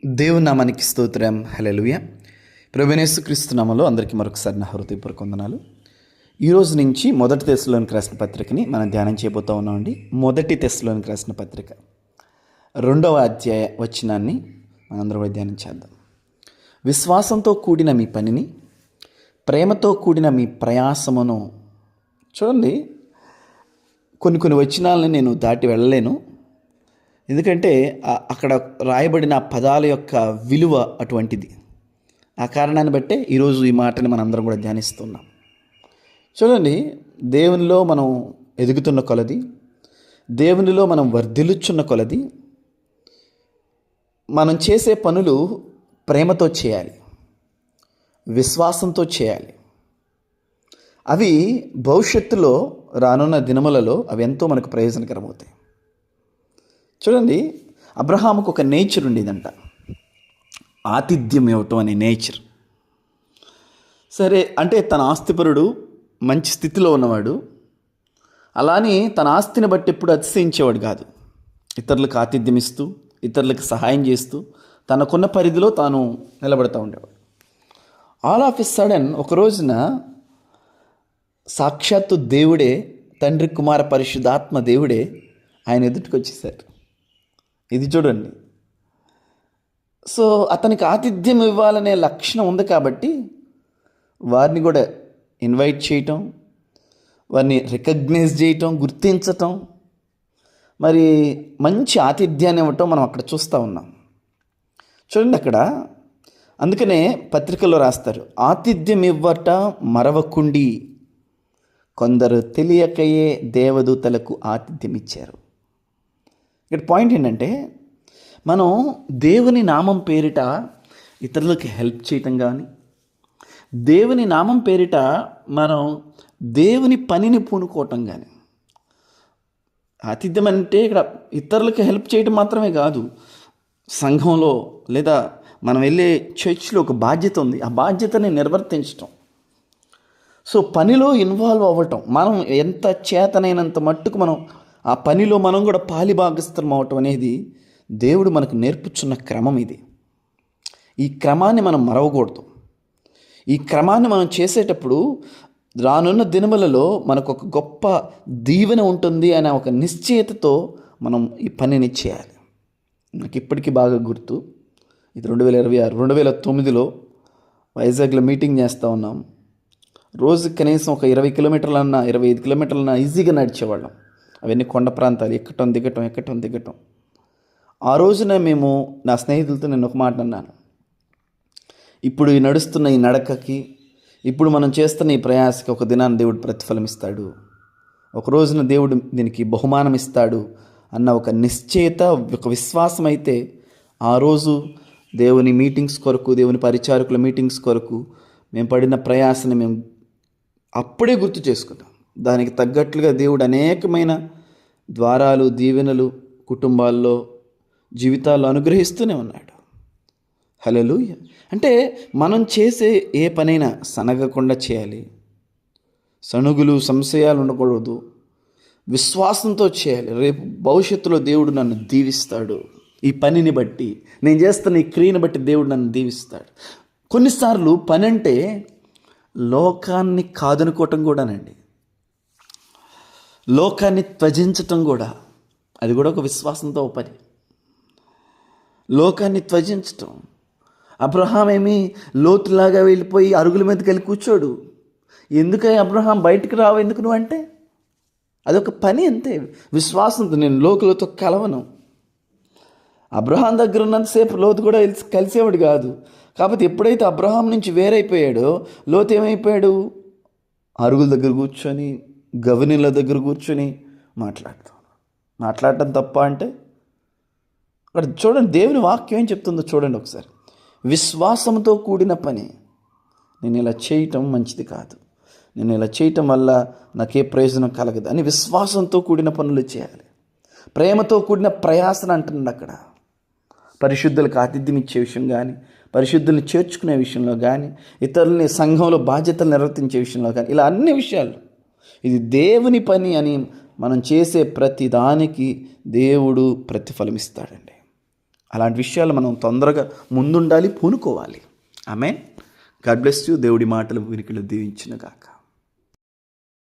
దేవుని నామానికి స్తోత్రం. హల్లెలూయా. ప్రభువైన యేసుక్రీస్తు నామములో అందరికీ మరొకసారి నా హృదయపూర్వక వందనాలు. ఈరోజు నుంచి మొదటి తెస్సలోనికి రాసిన పత్రికని మనం ధ్యానం చేయబోతూ ఉన్నామండి. మొదటి తెస్సలోనికి రాసిన పత్రిక 2వ అధ్యాయ వచనాన్ని మనందరం కూడా ధ్యానం చేద్దాం. విశ్వాసంతో కూడిన మీ పనిని, ప్రేమతో కూడిన మీ ప్రయాసమును. చూడండి, కొన్ని వచనాలను నేను దాటి వెళ్ళలేను, ఎందుకంటే అక్కడ రాయబడిన పదాల యొక్క విలువ అటువంటిది. ఆ కారణాన్ని బట్టే ఈరోజు ఈ మాటని మనందరం కూడా ధ్యానిస్తున్నాం. చూడండి, దేవునిలో మనం ఎదుగుతున్న కొలది, దేవునిలో మనం వర్ధిల్లుచున్న కొలది, మనం చేసే పనులు ప్రేమతో చేయాలి, విశ్వాసంతో చేయాలి. అవి భవిష్యత్తులో రానున్న దినములలో అవి ఎంతో మనకు ప్రయోజనకరమవుతాయి. చూడండి, అబ్రహాముకు ఒక నేచర్ ఉండేదంట, ఆతిథ్యం ఇవ్వటం అనే నేచర్. సరే, అంటే తన ఆస్తిపరుడు, మంచి స్థితిలో ఉన్నవాడు, అలానే తన ఆస్తిని బట్టి ఎప్పుడు అతిశయించేవాడు కాదు. ఇతరులకు ఆతిథ్యం ఇస్తూ, ఇతరులకు సహాయం చేస్తూ, తనకున్న పరిధిలో తాను నిలబడుతూ ఉండేవాడు. ఆల్ ఆఫ్ ఎ సడన్ ఒక రోజున సాక్షాత్తు దేవుడే, తండ్రి కుమార పరిశుద్ధాత్మ దేవుడే ఆయన ఎదుటికి వచ్చేసారు. ఇది చూడండి. సో అతనికి ఆతిథ్యం ఇవ్వాలనే లక్షణం ఉంది కాబట్టి వారిని కూడా ఇన్వైట్ చేయటం, వారిని రికగ్నైజ్ చేయటం, గుర్తించటం, మరి మంచి ఆతిథ్యాన్ని ఇవ్వటం మనం అక్కడ చూస్తూ ఉన్నాం. చూడండి, అక్కడ అందుకనే పత్రికల్లో రాస్తారు, ఆతిథ్యం ఇవ్వట మరవకుండి కొందరు తెలియకయే దేవదూతలకు ఆతిథ్యం ఇచ్చారు. ఇక్కడ పాయింట్ ఏంటంటే, మనం దేవుని నామం పేరిట ఇతరులకి హెల్ప్ చేయటం కానీ, దేవుని నామం పేరిట మనం దేవుని పనిని పూనుకోవటం కానీ. ఆతిథ్యం అంటే ఇక్కడ ఇతరులకి హెల్ప్ చేయటం మాత్రమే కాదు, సంఘంలో లేదా మనం వెళ్ళే చర్చ్లో ఒక బాధ్యత ఉంది, ఆ బాధ్యతని నిర్వర్తించటం. సో పనిలో ఇన్వాల్వ్ అవ్వటం, మనం ఎంత చేతనైనంత మట్టుకు మనం ఆ పనిలో మనం కూడా పాలిభాగస్థలం అవటం అనేది దేవుడు మనకు నేర్పుచున్న క్రమం ఇది. ఈ క్రమాన్ని మనం మరవకూడదు. ఈ క్రమాన్ని మనం చేసేటప్పుడు రానున్న దినములలో మనకు ఒక గొప్ప దీవెన ఉంటుంది అనే ఒక నిశ్చయతతో మనం ఈ పనిని చేయాలి. నాకు ఇప్పటికీ బాగా గుర్తు, ఇది 2026 2009లో వైజాగ్లో మీటింగ్ చేస్తూ ఉన్నాం. రోజుకి కనీసం ఒక 20 కిలోమీటర్లన్నా 25 కిలోమీటర్లన్నా ఈజీగా నడిచేవాళ్ళం. అవన్నీ కొండ ప్రాంతాలు, ఎక్కటం దిగటం. ఆ రోజున మేము, నా స్నేహితులతో నేను ఒక మాట అన్నాను, ఇప్పుడు ఈ నడుస్తున్న ఈ నడకకి, ఇప్పుడు మనం చేస్తున్న ఈ ప్రయాసకి ఒక దినాన్ని దేవుడు ప్రతిఫలం ఇస్తాడు, ఒక రోజున దేవుడు దీనికి బహుమానం ఇస్తాడు అన్న ఒక నిశ్చయత, ఒక విశ్వాసం అయితే ఆ రోజు దేవుని మీటింగ్స్ కొరకు, దేవుని పరిచారకుల మీటింగ్స్ కొరకు మేము పడిన ప్రయాసని మేము అప్పుడే గుర్తు చేసుకున్నాం. దానికి తగ్గట్లుగా దేవుడు అనేకమైన ద్వారాలు, దీవెనలు కుటుంబాల్లో, జీవితాల్లో అనుగ్రహిస్తూనే ఉన్నాడు. హల్లెలూయా. అంటే మనం చేసే ఏ పనైనా సనగకుండా చేయాలి, సణుగులు సంశయాలు ఉండకూడదు, విశ్వాసంతో చేయాలి. రేపు భవిష్యత్తులో దేవుడు నన్ను దీవిస్తాడు, ఈ పనిని బట్టి, నేను చేస్తున్న ఈ క్రియని బట్టి దేవుడు నన్ను దీవిస్తాడు. కొన్నిసార్లు పని అంటే లోకాన్ని కాదనుకోవటం కూడానండి, లోకాన్ని త్యజించటం కూడా, అది కూడా ఒక విశ్వాసంతో పని. లోకాన్ని త్యజించటం. అబ్రహాం ఏమి లోతులాగా వెళ్ళిపోయి అరుగుల మీదకి వెళ్ళి కూర్చోడు. ఎందుకని అబ్రహాం బయటికి రావు, ఎందుకు నువ్వు అంటే, అదొక పని అంతే. విశ్వాసంతో నేను లోకులతో కలవను. అబ్రహాం దగ్గర ఉన్నంతసేపు లోతు కూడా కలిసేవాడు కాదు. కాబట్టి ఎప్పుడైతే అబ్రహాం నుంచి వేరైపోయాడో లోతు ఏమైపోయాడు, అరుగుల దగ్గర కూర్చొని, గవనీల దగ్గర కూర్చొని మాట్లాడటం తప్ప అంటే, అక్కడ చూడండి దేవుని వాక్యం ఏం చెప్తుందో చూడండి ఒకసారి. విశ్వాసంతో కూడిన పని, నేను ఇలా చేయటం మంచిది కాదు, నేను ఇలా చేయటం వల్ల నాకే ప్రయోజనం కలగదు అని విశ్వాసంతో కూడిన పనులు చేయాలి. ప్రేమతో కూడిన ప్రయాసన అంటున్నాడు అక్కడ. పరిశుద్ధులకు ఆతిథ్యం ఇచ్చే విషయం కానీ, పరిశుద్ధుల్ని చేర్చుకునే విషయంలో కానీ, ఇతరులని సంఘంలో బాధ్యతలు నిర్వర్తించే విషయంలో కానీ, ఇలా అన్ని విషయాలు ఇది దేవుని పని అని మనం చేసే ప్రతి దానికి దేవుడు ప్రతిఫలం ఇస్తాడండి. అలాంటి విషయాలు మనం తొందరగా ముందుండాలి, పూనుకోవాలి. ఆమేన్. God bless you. దేవుడి మాటలు వినికిలు దీవించును గాక.